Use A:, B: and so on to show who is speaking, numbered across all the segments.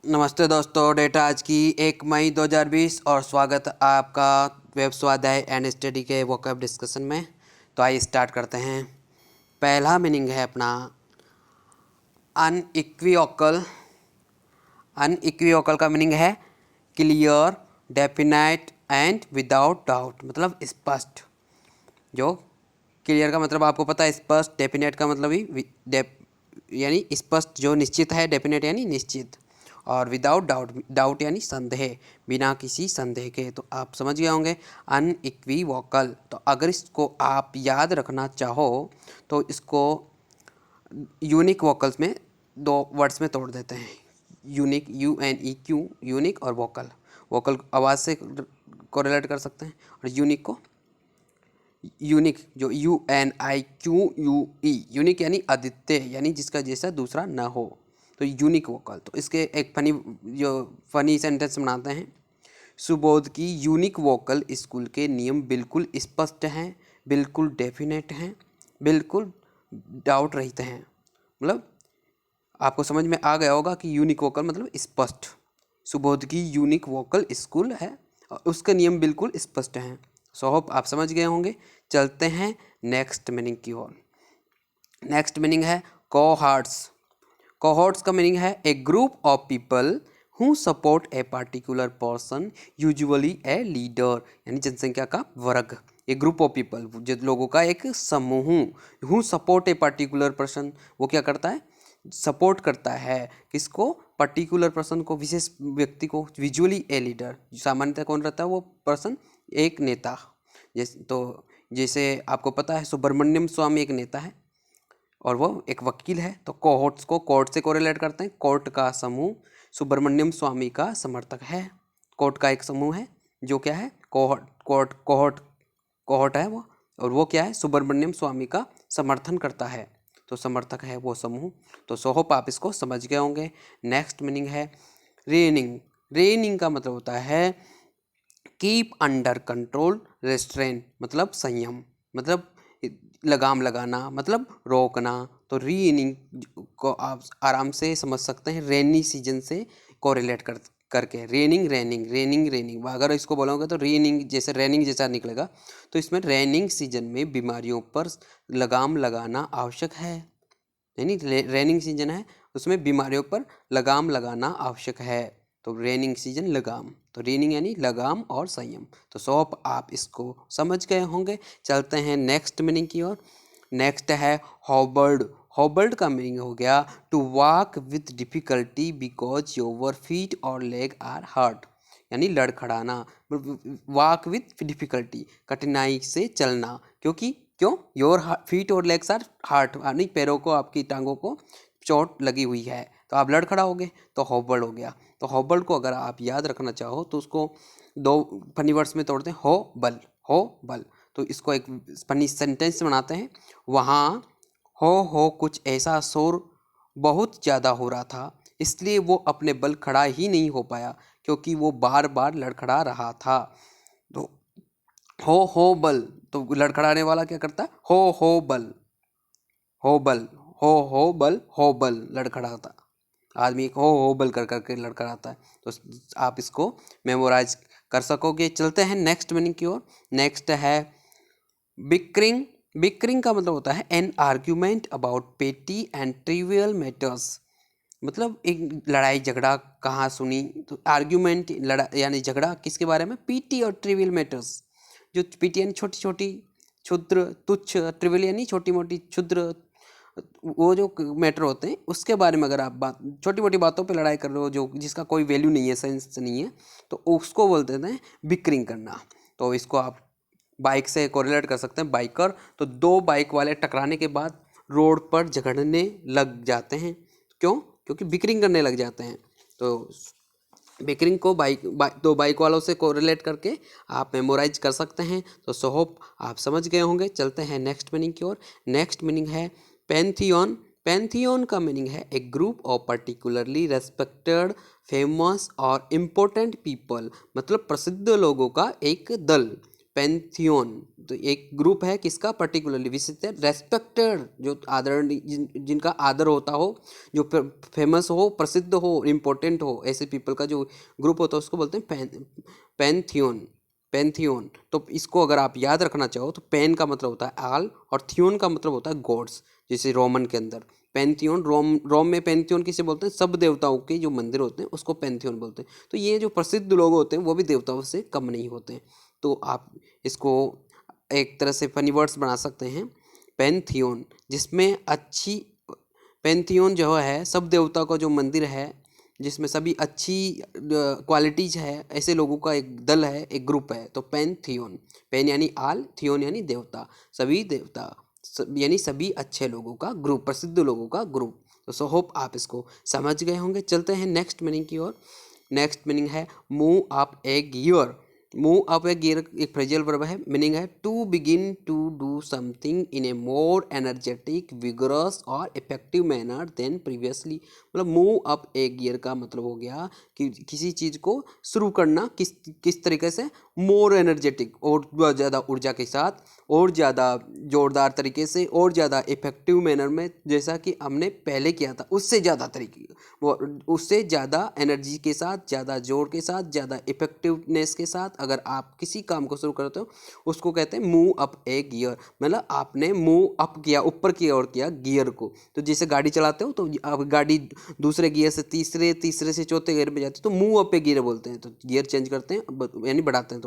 A: नमस्ते दोस्तों, डेट आज की 1 मई 2020 और स्वागत आपका वेब स्वाध्याय एंड स्टडी के वोकैब डिस्कशन में। तो आइए स्टार्ट करते हैं। पहला मीनिंग है अपना अनइक्विवोकल। अनइक्विवोकल का मीनिंग है clear, definite and without doubt, मतलब स्पष्ट। जो क्लियर का मतलब आपको पता है, स्पष्ट। डेफिनेट का मतलब ही यानी स्पष्ट, जो निश्चित है। डेफिनेट यानी निश्चित। और विदाउट डाउट, डाउट यानी संदेह, बिना किसी संदेह के। तो आप समझ गए होंगे अनइक्विवोकल। तो अगर इसको आप याद रखना चाहो तो इसको यूनिक वोकल्स में, दो वर्ड्स में तोड़ देते हैं। यूनिक, UNEQ, यूनिक, और वोकल। वोकल आवाज़ से कोरिलेट कर सकते हैं, और यूनिक को यूनिक, जो UNIQUE, यूनिक यानी अद्वितीय, यानी जिसका जैसा दूसरा ना हो, तो यूनिक वोकल। तो इसके एक फनी सेंटेंस बनाते हैं। सुबोध की यूनिक वोकल स्कूल के नियम बिल्कुल स्पष्ट हैं, बिल्कुल डेफिनेट हैं, बिल्कुल डाउट रहित हैं। मतलब आपको समझ में आ गया होगा कि यूनिक वोकल मतलब स्पष्ट। सुबोध की यूनिक वोकल स्कूल है और उसके नियम बिल्कुल स्पष्ट हैं। सो होप आप समझ गए होंगे। चलते हैं नेक्स्ट मीनिंग की ओर। नेक्स्ट मीनिंग है कोहॉर्ट्स। कोहॉर्ट्स का मीनिंग है a group of people who support a particular person, usually a leader, यानी जनसंख्या का वर्ग। ए ग्रुप ऑफ पीपल, जो लोगों का एक समूह। Who support a particular person, वो क्या करता है? सपोर्ट करता है किसको? पर्टिकुलर पर्सन को, विशेष व्यक्ति को। विजुअली ए लीडर, सामान्यतः कौन रहता है वो पर्सन? एक नेता। जैसे आपको पता है सुब्रमण्यम स्वामी एक नेता है और वो एक वकील है। तो कोर्ट्स को कोर्ट से कोरिलेट करते हैं। कोर्ट का समूह सुब्रमण्यम स्वामी का समर्थक है। कोर्ट का एक समूह है जो क्या है? कोहॉर्ट है वो। और वो क्या है? सुब्रमण्यम स्वामी का समर्थन करता है। तो समर्थक है वो समूह। तो सो होप आप इसको समझ गए होंगे। नेक्स्ट मीनिंग है रेनिंग। रेनिंग का मतलब होता है कीप अंडर कंट्रोल, रेस्ट्रेन मतलब संयम, मतलब लगाम लगाना, मतलब रोकना। तो रीइनिंग को आप आराम से समझ सकते हैं रेनी सीजन से कोरिलेट करके। रेनिंग रेनिंग रेनिंग रेनिंग, अगर इसको बोलोगे तो रीइनिंग जैसे रेनिंग जैसा निकलेगा। तो इसमें रेनिंग सीजन में बीमारियों पर लगाम लगाना आवश्यक है। यानी रेनिंग सीजन है, उसमें बीमारियों पर लगाम लगाना आवश्यक है। तो रेनिंग सीजन लगाम, तो रेनिंग यानी लगाम और संयम। तो सो आप इसको समझ गए होंगे। चलते हैं नेक्स्ट मीनिंग की ओर। नेक्स्ट है हॉबर्ड। हॉबर्ड का मीनिंग हो गया to walk with difficulty because your feet और लेग आर हर्ट, यानी लड़खड़ाना। वॉक विथ डिफिकल्टी, कठिनाई से चलना। क्यों? योर फीट और लेग्स आर हर्ट, यानी पैरों को, आपकी टांगों को चोट लगी हुई है, तो आप लड़खड़ाओगे। तो हॉबर्ड हो गया। तो हॉबर्ड को अगर आप याद रखना चाहो तो उसको दो फनी वर्ड्स में तोड़ते हैं। हो बल, हो बल। तो इसको एक फनी सेंटेंस बनाते हैं। वहाँ हो कुछ ऐसा शोर बहुत ज़्यादा हो रहा था, इसलिए वो अपने बल खड़ा ही नहीं हो पाया, क्योंकि वो बार बार लड़खड़ा रहा था। तो हो बल, तो लड़खड़ाने वाला क्या करता है? हो बल, हो बल, हो बल, हो बल, लड़खड़ाता आदमी हो बल कर करके लड़खड़ाता है। तो आप इसको मेमोराइज कर सकोगे। चलते हैं नेक्स्ट मीनिंग की ओर। नेक्स्ट है बिक्रिंग। बिक्रिंग का मतलब होता है एन आर्ग्यूमेंट अबाउट पेटी एंड ट्रिवियल मैटर्स, मतलब एक लड़ाई झगड़ा। कहाँ सुनी? तो आर्ग्यूमेंट, यानी झगड़ा किसके बारे में? पीटी और ट्रिवियल मैटर्स। जो पीटी यानी छोटी छोटी, क्षुद्र, तुच्छ। ट्रिवियल यानी छोटी मोटी, क्षुद्र, वो जो मैटर होते हैं उसके बारे में अगर आप छोटी मोटी बातों पे लड़ाई कर रहे हो, जो जिसका कोई वैल्यू नहीं है, सेंस नहीं है, तो उसको बोलते हैं बिक्रिंग करना। तो इसको आप बाइक से कोरिलेट कर सकते हैं। बाइकर, तो दो बाइक वाले टकराने के बाद रोड पर झगड़ने लग जाते हैं। क्यों? क्योंकि बिक्रिंग करने लग जाते हैं। तो बिक्रिंग को दो बाइक वालों से कोरिलेट करके आप मेमोराइज कर सकते हैं। तो सो होप आप समझ गए होंगे। चलते हैं नेक्स्ट मीनिंग की ओर। नेक्स्ट मीनिंग है पैंथियन। पैंथियन का मीनिंग है a group of particularly respected, famous और इम्पोर्टेंट पीपल, मतलब प्रसिद्ध लोगों का एक दल। पैंथियोन, तो एक ग्रुप है किसका, पर्टिकुलरली विशिष्ट, रेस्पेक्टेड, जो आदरणीय, जिनका आदर होता हो, जो फेमस हो, प्रसिद्ध हो, इम्पोर्टेंट हो, ऐसे पीपल का जो ग्रुप होता है उसको बोलते हैं पैंथियोन। पैंथियोन, तो इसको अगर आप याद रखना चाहो तो पैन का मतलब होता है आल और थियोन का मतलब होता है गॉड्स, जैसे रोमन के अंदर पैंथियोन, रोम में पैंथियोन किसे बोलते हैं, सब देवताओं के जो मंदिर होते हैं उसको पैंथियोन बोलते हैं। तो ये जो प्रसिद्ध लोग होते हैं वो भी देवताओं से कम नहीं होते हैं। तो आप इसको एक तरह से फनी वर्ड्स बना सकते हैं, पैंथियोन, जिसमें अच्छी, पैंथियोन जो है सब देवताओं का जो मंदिर है जिसमें सभी अच्छी क्वालिटीज है, ऐसे लोगों का एक दल है, एक ग्रुप है, तो पैंथियोन। पैन यानी आल, थियोन यानी देवता, सभी देवता, यानी सभी अच्छे लोगों का ग्रुप, प्रसिद्ध लोगों का ग्रुप। तो सो होप आप इसको समझ गए होंगे। चलते हैं नेक्स्ट मीनिंग की ओर। नेक्स्ट मीनिंग है move up a gear. Move up a gear एक फ्रेजल वर्ब है, मीनिंग है to begin to do something in a more energetic, vigorous और इफेक्टिव मैनर देन प्रीवियसली। मतलब मूव अप ए गियर का मतलब हो गया कि किसी चीज़ को शुरू करना किस तरीके से, मोर एनर्जेटिक, और ज़्यादा ऊर्जा के साथ, और ज़्यादा जोरदार तरीके से, और ज़्यादा इफेक्टिव मैनर में, जैसा कि हमने पहले किया था उससे ज़्यादा तरीके, वो उससे ज़्यादा एनर्जी के साथ, ज़्यादा जोर के साथ, ज़्यादा इफेक्टिवनेस के साथ अगर आप किसी काम को शुरू करते हो उसको कहते हैं मूव अप ए गियर। मतलब आपने मूव अप किया, ऊपर की ओर किया गियर को। तो जैसे गाड़ी चलाते हो तो अब गाड़ी दूसरे गियर से तीसरे, तीसरे से चौथे गियर में जाती है तो मूव अप ए गियर बोलते हैं। तो गियर चेंज करते हैं यानी बढ़ाते हैं।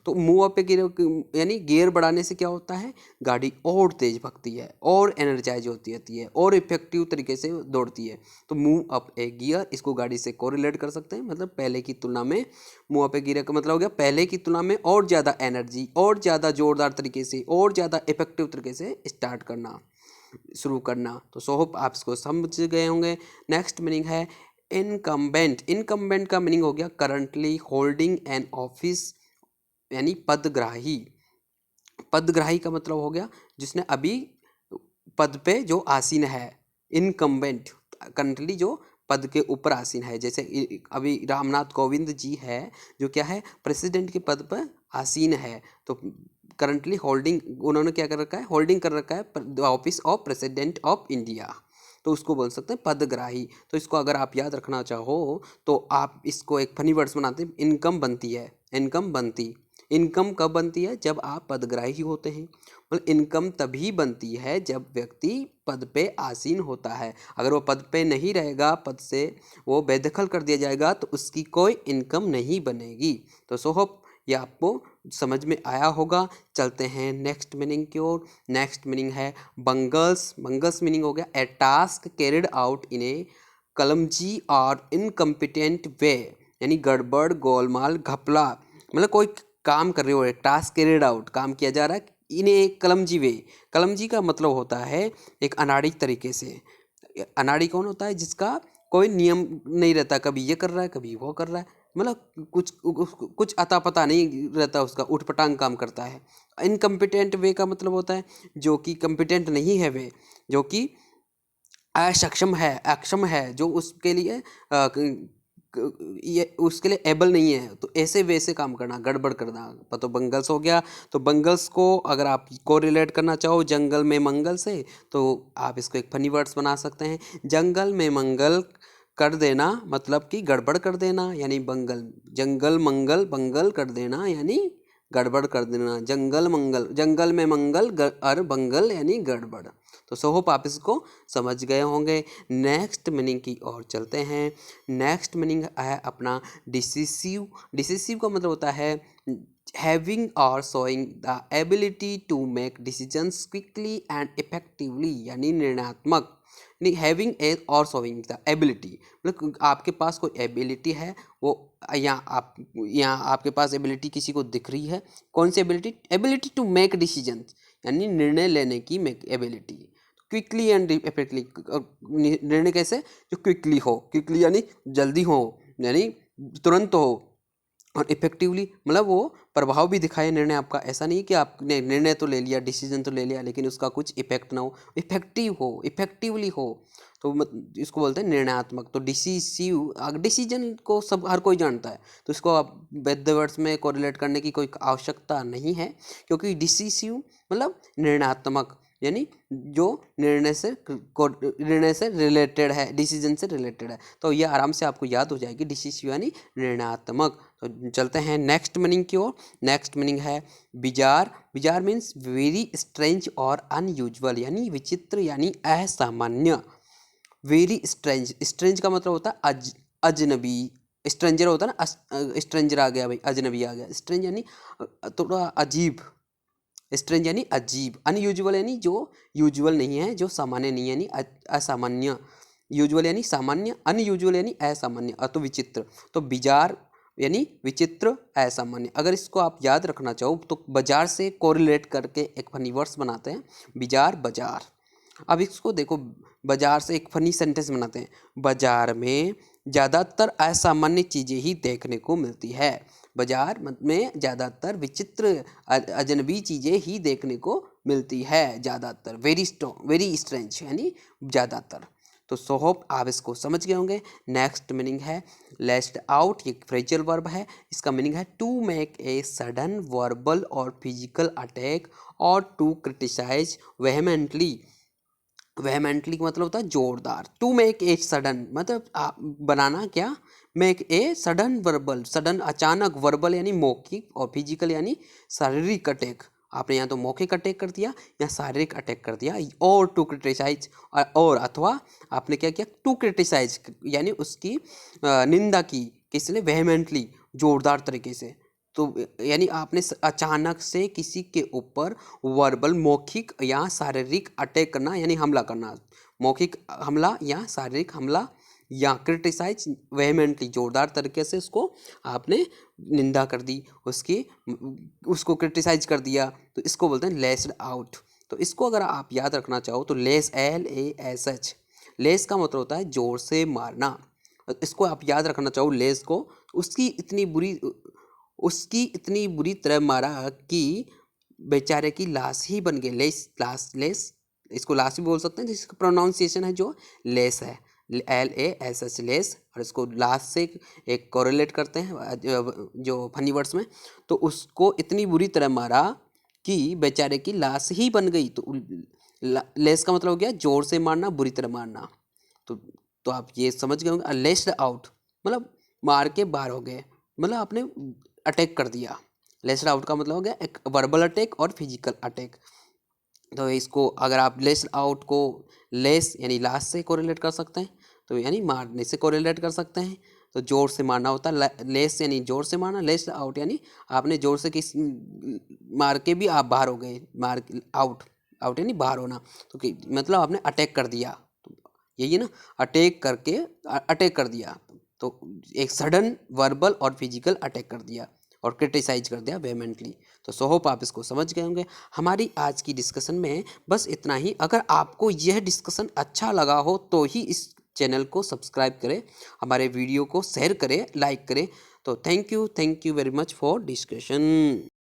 A: तो मूव अप ए गियर यानी गियर बढ़ाने से क्या होता है, गाड़ी और तेज भगती है, और एनर्जाइज होती है, और इफेक्टिव तरीके से दौड़ती है। तो मूव अप ए गियर, इसको गाड़ी से कोरिलेट कर सकते हैं, मतलब पहले की तुलना में, मूव अप ए गियर का मतलब हो गया पहले की तुलना में और ज़्यादा एनर्जी, और ज़्यादा जोरदार तरीके से, और ज़्यादा इफेक्टिव तरीके से स्टार्ट करना, शुरू करना। तो सो होप आप इसको समझ गए होंगे। नेक्स्ट मीनिंग है इनकम्बेंट। इनकम्बेंट का मीनिंग हो गया करंटली होल्डिंग एन ऑफिस, यानी पदग्राही। पदग्राही का मतलब हो गया जिसने अभी पद पे जो आसीन है, इनकम्बेंट, करंटली जो पद के ऊपर आसीन है। जैसे अभी रामनाथ कोविंद जी है जो क्या है, प्रेसिडेंट के पद पर आसीन है। तो करंटली होल्डिंग, उन्होंने क्या कर रखा है, होल्डिंग कर रखा है the office of president of India. तो उसको बोल सकते हैं पदग्राही। तो इसको अगर आप याद रखना चाहो तो आप इसको एक फनी वर्ड्स बनाते हैं, इनकम बनती है, इनकम बनती। इनकम कब बनती है, जब आप पदग्राही होते हैं। मतलब इनकम तभी बनती है जब व्यक्ति पद पे आसीन होता है। अगर वो पद पे नहीं रहेगा, पद से वो बेदखल कर दिया जाएगा तो उसकी कोई इनकम नहीं बनेगी। तो सो होप ये आपको समझ में आया होगा। चलते हैं नेक्स्ट मीनिंग की ओर। नेक्स्ट मीनिंग है बंगल्स। बंगल्स मीनिंग हो गया ए टास्क कैरिड आउट इन ए कलमजी और इनकम्पिटेंट वे, यानी गड़बड़, गोलमाल, घपला। मतलब कोई काम कर रहे हो, एक टास्क कैरिड आउट, काम किया जा रहा है इन एक कलमजी वे। कलमजी का मतलब होता है एक अनाड़ी तरीके से। अनाड़ी कौन होता है, जिसका कोई नियम नहीं रहता, कभी ये कर रहा है कभी वो कर रहा है, मतलब कुछ अता पता नहीं रहता उसका, उठपटांग काम करता है। इनकम्पिटेंट वे का मतलब होता है जो कि कम्पिटेंट नहीं है वे, जो कि असक्षम है, अक्षम है, जो उसके लिए ये उसके लिए एबल नहीं है, तो ऐसे वैसे काम करना, गड़बड़ करना। तो बंगल्स हो गया। तो बंगल्स को अगर आप को रिलेट करना चाहो जंगल में मंगल से, तो आप इसको एक फनी वर्ड्स बना सकते हैं, जंगल में मंगल कर देना, मतलब कि गड़बड़ कर देना, यानी बंगल, जंगल मंगल बंगल कर देना यानी गड़बड़ कर देना। जंगल मंगल, जंगल में मंगल और बंगल यानी गड़बड़। तो सो होप आप इसको समझ गए होंगे। नेक्स्ट मीनिंग की ओर चलते हैं। नेक्स्ट मीनिंग है अपना डिसिसिव। डिसिसिव का मतलब होता है हैविंग और showing the ability to make decisions quickly and effectively, यानी निर्णयात्मक। हैविंग ए और शोइंग द एबिलिटी, मतलब आपके पास कोई एबिलिटी है, वो यहाँ आपके पास एबिलिटी किसी को दिख रही है। कौन सी ability, ability to make decisions, यानी निर्णय लेने की एबिलिटी, क्विकली एंड इफेक्टली। निर्णय कैसे, जो क्विकली हो, क्विकली यानी जल्दी हो, यानी तुरंत हो, और इफेक्टिवली मतलब वो प्रभाव भी दिखाए निर्णय आपका। ऐसा नहीं कि आपने निर्णय तो ले लिया, डिसीजन तो ले लिया, लेकिन उसका कुछ इफेक्ट ना हो, इफेक्टिव हो, इफेक्टिवली हो, तो इसको बोलते हैं निर्णयात्मक। तो डिसीसिव, डिसीजन को सब हर कोई जानता है, तो इसको आप वैध वर्ड्स में कोरिलेट करने की कोई आवश्यकता नहीं है, क्योंकि डिसीसिव मतलब निर्णयात्मक, यानी जो निर्णय से रिलेटेड है, डिसीजन से रिलेटेड है। तो ये आराम से आपको याद हो जाएगी, डिसीसिव यानी निर्णयात्मक। तो चलते हैं नेक्स्ट मीनिंग की ओर। नेक्स्ट मीनिंग है bizarre. Bizarre means very strange और अनयूजुअल, यानी विचित्र यानी असामान्य। वेरी स्ट्रेंज, स्ट्रेंज का मतलब होता है अजनबी। स्ट्रेंजर होता है ना, स्ट्रेंजर आ गया भाई, अजनबी आ गया। स्ट्रेंज यानी थोड़ा अजीब, स्ट्रेंज यानी अजीब। अनयूजुअल यानी जो यूजुअल नहीं है, जो सामान्य नहीं है, यानी असामान्य। यूजुअल यानी सामान्य, अनयूजुअल यानी असामान्य, तो विचित्र। तो बिजार यानी विचित्र असामान्य। अगर इसको आप याद रखना चाहो तो बाजार से कोरिलेट करके एक फनी वर्ड्स बनाते हैं, बिजार बाजार। अब इसको देखो, बाजार से एक फनी सेंटेंस बनाते हैं, बाजार में ज़्यादातर असामान्य चीज़ें ही देखने को मिलती है। बाजार में ज़्यादातर विचित्र अजनबी चीज़ें ही देखने को मिलती है, ज़्यादातर। वेरी स्ट्रेंज यानी ज़्यादातर। तो सो होप आप इसको समझ गए होंगे। नेक्स्ट मीनिंग है लेस्ट आउट, ये फ्रेजल वर्ब है। इसका मीनिंग है to make a sudden verbal और फिजिकल अटैक और टू क्रिटिसाइज वेहेमेंटली। वेहेमेंटली का मतलब होता है जोरदार। टू मेक ए सडन मतलब बनाना क्या, make a sudden verbal, sudden अचानक, वर्बल यानी मौखिक, और फिजिकल यानी शारीरिक अटैक। आपने यहाँ तो मौखिक अटैक कर दिया या शारीरिक अटैक कर दिया। और टू क्रिटिसाइज, और अथवा आपने क्या किया, टू क्रिटिसाइज यानी उसकी निंदा की, किसने, वेहेमेंटली, जोरदार तरीके से। तो यानी आपने अचानक से किसी के ऊपर वर्बल, मौखिक या शारीरिक अटैक करना यानी हमला करना। मौखिक हमला या शारीरिक हमला, या क्रिटिसाइज वेहेमेंटली, जोरदार तरीके से उसको आपने निंदा कर दी, उसको क्रिटिसाइज कर दिया, तो इसको बोलते हैं लेस्ड आउट। तो इसको अगर आप याद रखना चाहो तो लेस, LASH, लेस का मतलब होता है जोर से मारना। इसको आप याद रखना चाहो लेस को, उसकी इतनी बुरी तरह मारा कि बेचारे की लाश ही बन गई। लेस, इसको लाश भी बोल सकते हैं, जिसका प्रोनाउंसिएशन है जो लेस है, LASH, लेस। और इसको लाश से एक कोरिलेट करते हैं जो फनी वर्ड्स में। तो उसको इतनी बुरी तरह मारा कि बेचारे की लाश ही बन गई। तो लेस का मतलब हो गया जोर से मारना, बुरी तरह मारना। तो आप ये समझ गए होंगे। लेस्ड आउट मतलब मार के बाहर हो गए, मतलब आपने अटैक कर दिया। लेस्ड आउट का मतलब हो गया एक वर्बल अटैक और फिजिकल अटैक। तो इसको अगर आप लेस्ड आउट को लेस यानी लाश से कोरिलेट कर सकते हैं, तो यानी मारने से कोरिलेट कर सकते हैं। तो जोर से मारना होता है, लेस यानी जोर से मारना, लेस्ड आउट यानी आपने जोर से मार के भी आप बाहर हो गए। मार आउट, आउट यानी बाहर होना, तो मतलब आपने अटैक कर दिया, यही है ना, अटैक कर दिया। तो एक सडन वर्बल और फिजिकल अटैक कर दिया और क्रिटिसाइज कर दिया वेहेमेंटली। तो सो होप आप इसको समझ गए होंगे। हमारी आज की डिस्कशन में बस इतना ही। अगर आपको यह डिस्कशन अच्छा लगा हो तो ही इस चैनल को सब्सक्राइब करें, हमारे वीडियो को शेयर करें, लाइक करें। तो thank you very much for discussion.